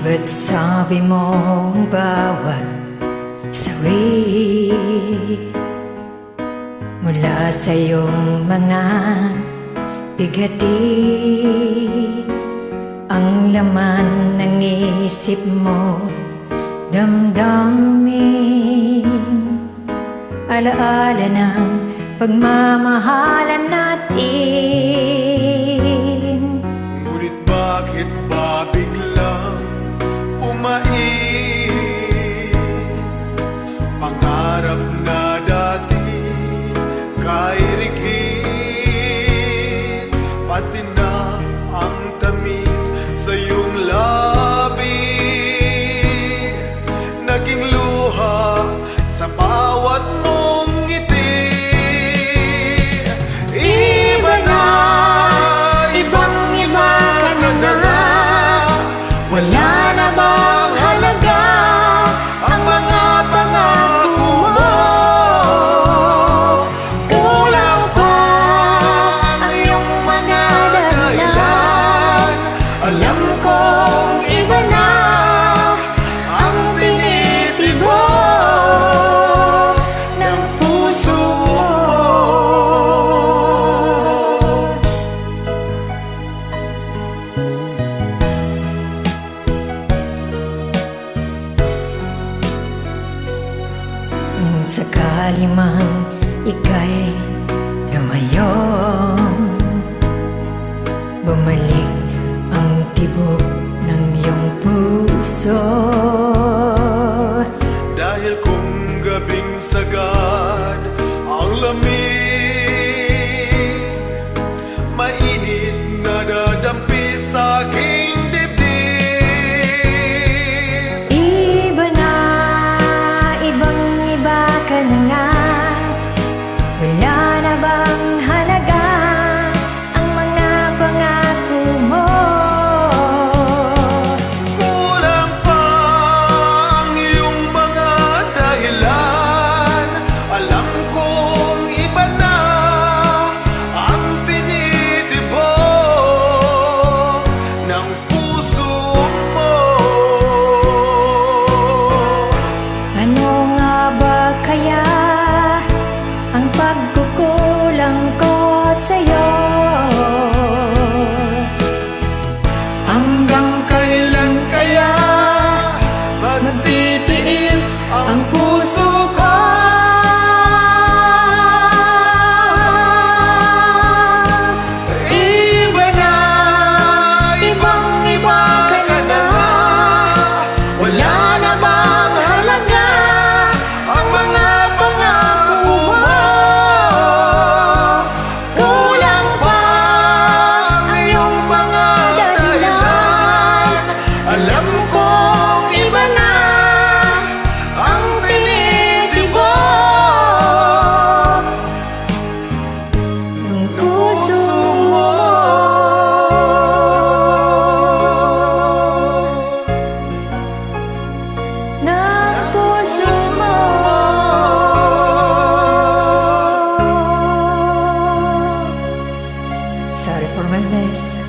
Ba't sabi mong bawat sawi mula sa iyong mga bigati ang laman ng isip mo, damdamin alaala ng pagmamahalan natin. Ngunit bakit ba biglang umait pangarap na dati kay rigid, pati na ang tamis sa iyong labi naging luha sa bawat mong ngiti. Iba na, ibang-iba ka na, wala na bang halaga ang mga pangako mo? Kulang pa ang iyong mga dahilan. Alam kong iba na ang tinitibok ng puso mo. Sakali mang ika'y lumayo, bumalik ang tibok ng iyong puso. Dahil kung gabing sagad ang lamig, mainit na dadampi sa aking dibdib. Iba na, ibang-iba ka na nga, wala na bang halaga ang mga pangako mo? Kulang pa ang iyong mga dahilan. Alam kong iba na ang tinitibok ng puso mo. Ano nga ba kaya ang pagkukulang ko sa'yo? Hanggang kailan kaya magtitiis ang puso ko? Iba na, ibang-iba ka na, wala na bang halaga ang mga pangako mo? Kulang pa ang iyong mga dahilan. Alam kong iba na ang tinitibok Ang puso mo. Ng puso mo. Sorry for my mess.